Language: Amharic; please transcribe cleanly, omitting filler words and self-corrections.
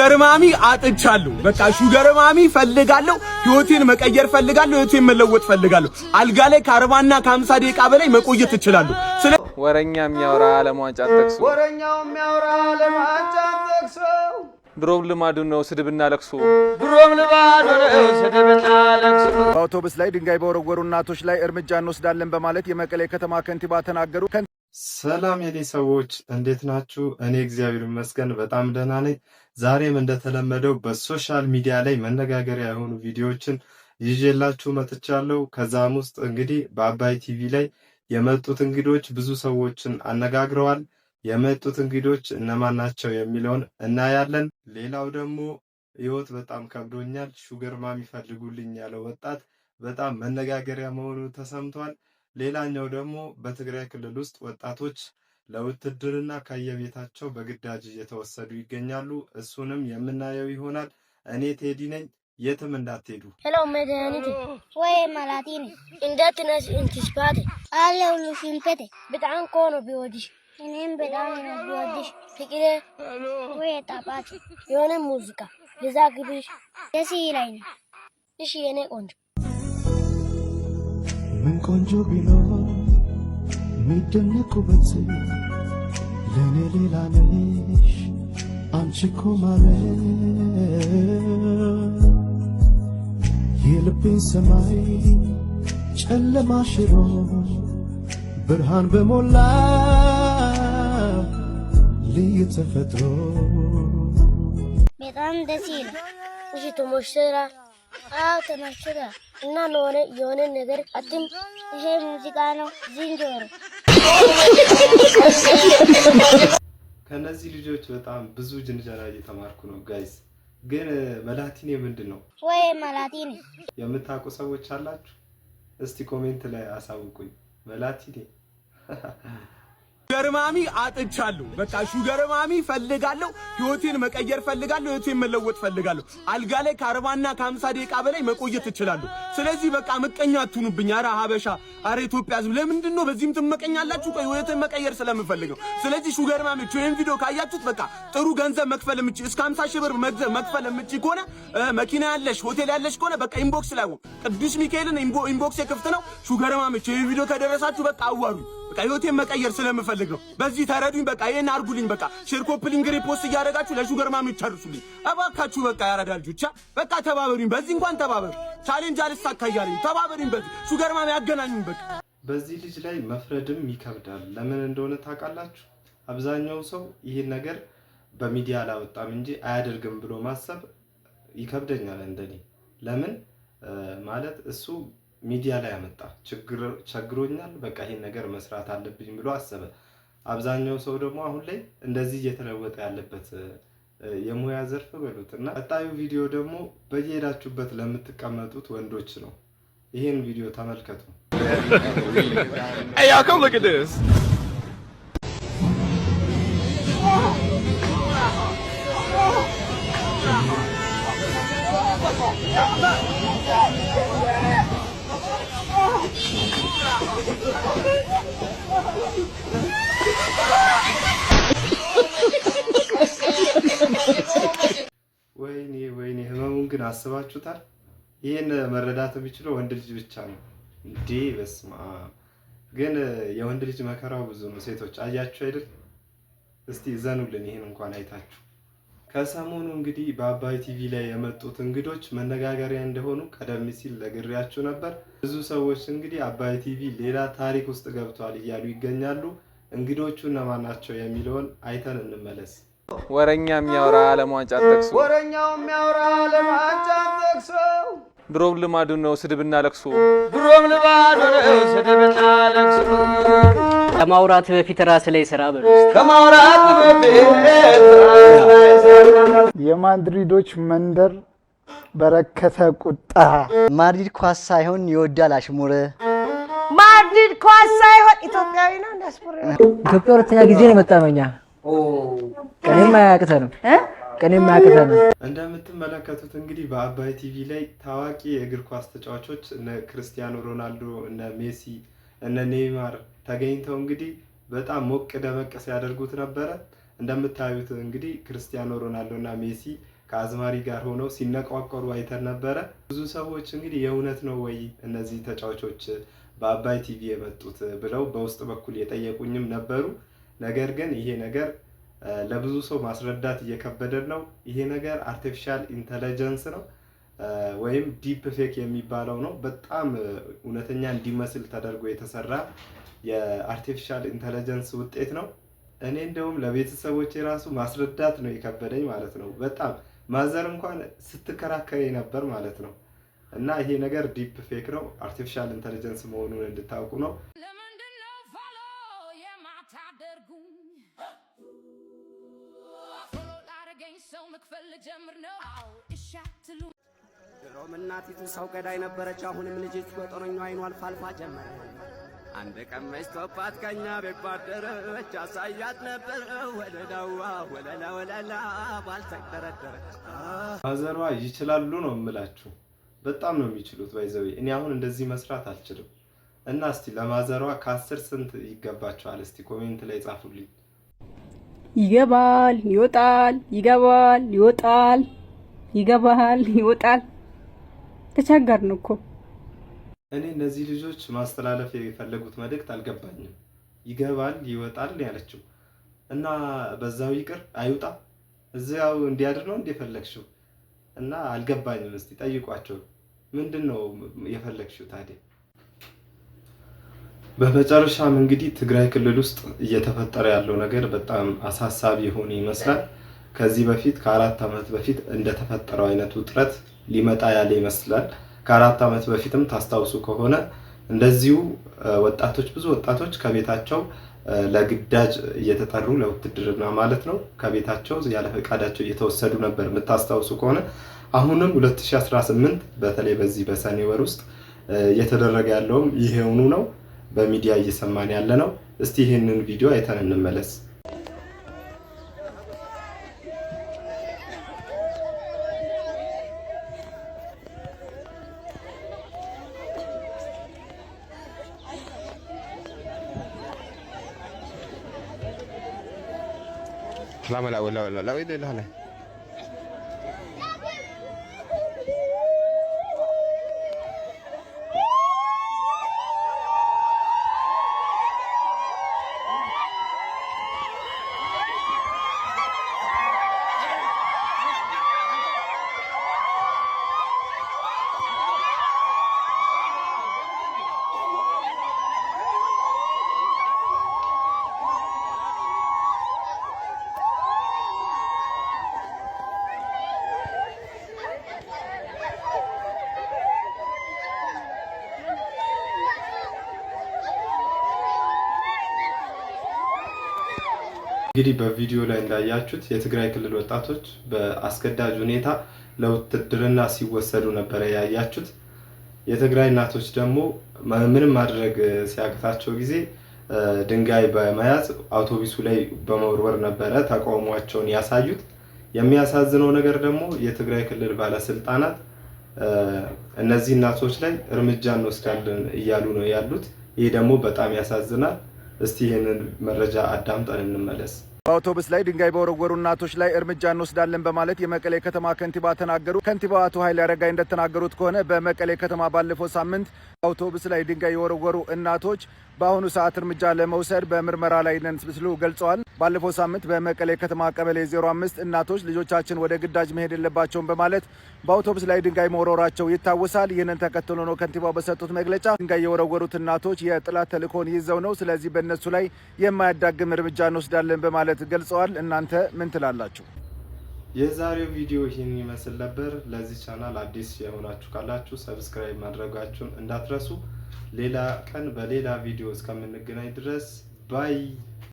ሹገር ማሚ አጥቻለሁ። በቃ ሹገር ማሚ ፈልጋለሁ። ህይወቴን መቀየር ፈልጋለሁ። ህይወቴን መለወጥ ፈልጋለሁ። አልጋ ላይ ከ40 እና ከ50 ደቂቃ በላይ መቆየት እችላለሁ። ወረኛ የሚያወራ ዓለም ዋንጫ ተክሶ ወረኛው የሚያወራ ዓለም ዋንጫ ተክሶ ድሮም ልማዱ ነው ስድብና ለቅሶ ድሮም ልማዱ ነው ስድብና ለቅሶ። በአውቶቡስ ላይ ድንጋይ በወረወሩ እናቶች ላይ እርምጃ እንወስዳለን በማለት የመቀሌ ከተማ ከንቲባ ተናገሩ። ሰላም የኔ ሰዎች እንዴት ናችሁ? እኔ እግዚአብሔር ይመስገን በጣም ደህና ነኝ። ዛሬም እንደተለመደው በሶሻል ሚዲያ ላይ መነጋገሪያ የሆኑ ቪዲዮዎችን ይዤላችሁ መጥቻለሁ። ከዛም ውስጥ እንግዲህ በአባይ ቲቪ ላይ የመጡት እንግዶች ብዙ ሰዎችን አነጋግረዋል። የመጡት እንግዶች እነማን ናቸው የሚለውን እናያለን። ሌላው ደግሞ ህይወት በጣም ከብዶኛል ሹገር ማሚ ፈልጉልኝ ያለው ወጣት በጣም መነጋገሪያ መሆኑ ተሰምቷል። ሌላኛው ደግሞ በትግራይ ክልል ውስጥ ወጣቶች ለውትድርና ከየቤታቸው በግዳጅ እየተወሰዱ ይገኛሉ። እሱንም የምናየው ይሆናል። እኔ ቴዲ ነኝ። የትም እንዳትሄዱ። ሄሎ መድኃኒቴ ወይ ማላቲኒ እንዴት ነሽ? እንቲስፓቴ አለሁልሽ ሽንፈቴ በጣም እኮ ነው ቢወድሽ እኔም በጣም ነው ቢወድሽ ፍቅሬ ወይ ጣፋጭ የሆነ ሙዚቃ ለዛ ግብሽ ደስ ይለኝ። እሺ የኔ ቆንጆ ምን ቆንጆ ቢኖር ሚደነቁበት ለኔ ሌላ ነሽ አንቺ እኮ ማለት የልቤን ሰማይ ጨለማ ሽሮ ብርሃን በሞላ ልዩ ተፈጥሮ በጣም ደስ ይላል። እሺ ተሞሽራ ተሞሽራ እና የሆነ ነገር አትም ይሄ ሙዚቃ ነው ዝንጀሮ። ከነዚህ ልጆች በጣም ብዙ ጅንጀና እየተማርኩ ነው ጋይስ። ግን መላቲኔ ምንድነው? ወይ መላቲኔ የምታውቁ ሰዎች አላችሁ? እስቲ ኮሜንት ላይ አሳውቁኝ። መላቲኔ ሹገር ማሚ አጥቻለሁ። በቃ ሹገር ማሚ ፈልጋለሁ። ህይወቴን መቀየር ፈልጋለሁ። ህይወቴን መለወጥ ፈልጋለሁ። አልጋ ላይ ከ40 እና ከ50 ደቂቃ በላይ መቆየት እችላለሁ። ስለዚህ በቃ ምቀኛ አትሁኑብኝ። አረ ሀበሻ፣ አረ ኢትዮጵያ ህዝብ ለምንድን ነው በዚህም ትመቀኛላችሁ? ቆይ ህይወቴን መቀየር ስለምፈልግ ነው። ስለዚህ ሹገር ማሚ ይሄን ቪዲዮ ካያችሁት በቃ ጥሩ ገንዘብ መክፈል የምትች እስከ 50 ሺህ ብር መክፈል የምትች ከሆነ መኪና ያለሽ ሆቴል ያለሽ ከሆነ በቃ ኢንቦክስ ላይ ቅዱስ ሚካኤልን ኢንቦክስ የክፍት ነው። ሹገር ማሚ ይሄን ቪዲዮ ከደረሳችሁ በቃ አዋሩ። በቃ ህይወቴን መቀየር ስለምፈልግ ነው። በዚህ ተረዱኝ። በቃ ይሄን አርጉልኝ። በቃ ሼር ኮፕሊንግ ሪፖስት እያደረጋችሁ ለሹገር ማሚ ጨርሱልኝ እባካችሁ። በቃ ያራዳ ልጆች በቃ ተባበሩኝ። በዚህ እንኳን ተባበሩ። ቻሌንጅ አልሳካ እያለኝ ተባበሩኝ። በዚህ ሹገር ማሚ ያገናኙኝ። በቃ በዚህ ልጅ ላይ መፍረድም ይከብዳል። ለምን እንደሆነ ታውቃላችሁ? አብዛኛው ሰው ይሄን ነገር በሚዲያ አላወጣም እንጂ አያደርግም ብሎ ማሰብ ይከብደኛል እንደኔ። ለምን ማለት እሱ ሚዲያ ላይ ያመጣ ችግሮኛል በቃ ይሄን ነገር መስራት አለብኝ ብሎ አሰበ። አብዛኛው ሰው ደግሞ አሁን ላይ እንደዚህ እየተለወጠ ያለበት የሙያ ዘርፍ በሉትና ቀጣዩ ቪዲዮ ደግሞ በየሄዳችሁበት ለምትቀመጡት ወንዶች ነው። ይሄን ቪዲዮ ተመልከቱ። Hey y'all come look at this. ወይኔ ህመሙን ግን አስባችሁታል? ይሄን መረዳት የሚችለው ወንድ ልጅ ብቻ ነው እንዴ? በስማ ግን የወንድ ልጅ መከራው ብዙ ነው። ሴቶች አያችሁ አይደል? እስቲ ዘኑልን ይሄን እንኳን አይታችሁ። ከሰሞኑ እንግዲህ በአባይ ቲቪ ላይ የመጡት እንግዶች መነጋገሪያ እንደሆኑ ቀደም ሲል ነግሬያችሁ ነበር። ብዙ ሰዎች እንግዲህ አባይ ቲቪ ሌላ ታሪክ ውስጥ ገብቷል እያሉ ይገኛሉ። እንግዶቹ እነማን ናቸው የሚለውን አይተን እንመለስ። ወረኛ የሚያወራ ዓለም ዋንጫ ተክሶ ወረኛው የሚያወራ ዓለም ዋንጫ ተክሶ ድሮም ልማዱ ነው ስድብና ለቅሶ ድሮም ልማዱ ነው ስድብና ለቅሶ። ከማውራት በፊት ራስ ላይ ስራ በሉ። ከማውራት በፊት የማድሪዶች መንደር በረከተ ቁጣ። ማድሪድ ኳስ ሳይሆን ይወዳል አሽሙር። ማድሪድ ኳስ ሳይሆን ኢትዮጵያዊ ነው እንዳስፖር። ኢትዮጵያ ሁለተኛ ጊዜ ነው መጣመኛ። ቀኔማ ያቅተንም እንደምትመለከቱት እንግዲህ በአባይ ቲቪ ላይ ታዋቂ የእግር ኳስ ተጫዋቾች እነ ክርስቲያኖ ሮናልዶ፣ እነ ሜሲ፣ እነ ኔይማር ተገኝተው እንግዲህ በጣም ሞቅ ደመቅ ሲያደርጉት ነበረ። እንደምታዩት እንግዲህ ክርስቲያኖ ሮናልዶ እና ሜሲ ከአዝማሪ ጋር ሆነው ሲነቋቆሩ አይተን ነበረ። ብዙ ሰዎች እንግዲህ የእውነት ነው ወይ እነዚህ ተጫዋቾች በአባይ ቲቪ የመጡት ብለው በውስጥ በኩል የጠየቁኝም ነበሩ። ነገር ግን ይሄ ነገር ለብዙ ሰው ማስረዳት እየከበደን ነው። ይሄ ነገር አርቲፊሻል ኢንተለጀንስ ነው ወይም ዲፕ ፌክ የሚባለው ነው። በጣም እውነተኛ እንዲመስል ተደርጎ የተሰራ የአርቲፊሻል ኢንተለጀንስ ውጤት ነው። እኔ እንደውም ለቤተሰቦቼ ራሱ ማስረዳት ነው የከበደኝ ማለት ነው። በጣም ማዘር እንኳን ስትከራከረ ነበር ማለት ነው። እና ይሄ ነገር ዲፕ ፌክ ነው፣ አርቲፊሻል ኢንተለጀንስ መሆኑን እንድታውቁ ነው። ድሮም እናቲቱ ሰው ገዳይ ነበረች፣ አሁንም ልጅቱ በጦረኛው አይኗ አልፋልፋ ጀመረ። አንድ ቀን መሽቶባት ከኛ ቤት ባደረች፣ አሳያት ነበር ወለላዋ ወለላ ወለላ ባልተደረደረች። ማዘሯ ይችላሉ ነው የምላችሁ፣ በጣም ነው የሚችሉት። ባይዘው እኔ አሁን እንደዚህ መስራት አልችልም። እና እስቲ ለማዘሯ ከ10 ስንት ይገባቸዋል? እስቲ ኮሜንት ላይ ጻፉልኝ። ይገባል፣ ይወጣል፣ ይገባል፣ ይወጣል፣ ይገባል፣ ይወጣል። ተቸገርን እኮ። እኔ እነዚህ ልጆች ማስተላለፍ የፈለጉት መልእክት አልገባኝም። ይገባል፣ ይወጣል ያለችው እና በዛው ይቅር አይውጣ እዚያው እንዲያድር ነው እንደፈለግሽው እና አልገባኝም። እስቲ ጠይቋቸው ምንድነው የፈለግሽው ታዲያ? በመጨረሻም እንግዲህ ትግራይ ክልል ውስጥ እየተፈጠረ ያለው ነገር በጣም አሳሳቢ የሆነ ይመስላል። ከዚህ በፊት ከ4 ዓመት በፊት እንደተፈጠረው አይነት ውጥረት ሊመጣ ያለ ይመስላል። ከ4 ዓመት በፊትም ታስታውሱ ከሆነ እንደዚሁ ወጣቶች ብዙ ወጣቶች ከቤታቸው ለግዳጅ እየተጠሩ ለውትድርና ማለት ነው ከቤታቸው ያለ ፈቃዳቸው እየተወሰዱ ነበር የምታስታውሱ ከሆነ። አሁንም 2018 በተለይ በዚህ በሰኔ ወር ውስጥ እየተደረገ ያለውም ይሄውኑ ነው። በሚዲያ እየሰማን ያለ ነው። እስቲ ይሄንን ቪዲዮ አይተን እንመለስ። እንግዲህ በቪዲዮ ላይ እንዳያችሁት የትግራይ ክልል ወጣቶች በአስገዳጅ ሁኔታ ለውትድርና ሲወሰዱ ነበር ያያችሁት። የትግራይ እናቶች ደግሞ ምንም ማድረግ ሲያቅታቸው ጊዜ ድንጋይ በመያዝ አውቶቡሱ ላይ በመወርወር ነበረ ተቃውሟቸውን ያሳዩት። የሚያሳዝነው ነገር ደግሞ የትግራይ ክልል ባለስልጣናት እነዚህ እናቶች ላይ እርምጃ እንወስዳለን እያሉ ነው ያሉት። ይሄ ደግሞ በጣም ያሳዝናል። እስቲ ይሄንን መረጃ አዳምጠን እንመለስ። በአውቶቡስ ላይ ድንጋይ በወረወሩ እናቶች ላይ እርምጃ እንወስዳለን በማለት የመቀሌ ከተማ ከንቲባ ተናገሩ። ከንቲባው አቶ ኃይሌ አረጋይ እንደተናገሩት ከሆነ በመቀሌ ከተማ ባለፈው ሳምንት አውቶቡስ ላይ ድንጋይ የወረወሩ እናቶች በአሁኑ ሰዓት እርምጃ ለመውሰድ በምርመራ ላይ ነን ሲሉ ገልጸዋል። ባለፈው ሳምንት በመቀሌ ከተማ ቀበሌ 05 እናቶች ልጆቻችን ወደ ግዳጅ መሄድ የለባቸውም በማለት በአውቶቡስ ላይ ድንጋይ መወረወራቸው ይታወሳል። ይህንን ተከትሎ ነው ከንቲባው በሰጡት መግለጫ ድንጋይ የወረወሩት እናቶች የጥላት ተልእኮን ይዘው ነው፣ ስለዚህ በእነሱ ላይ የማያዳግም እርምጃ እንወስዳለን በማለት ገልጸዋል። እናንተ ምን ትላላችሁ? የዛሬው ቪዲዮ ይህን ይመስል ነበር። ለዚህ ቻናል አዲስ የሆናችሁ ካላችሁ ሰብስክራይብ ማድረጋችሁን እንዳትረሱ። ሌላ ቀን በሌላ ቪዲዮ እስከምንገናኝ ድረስ ባይ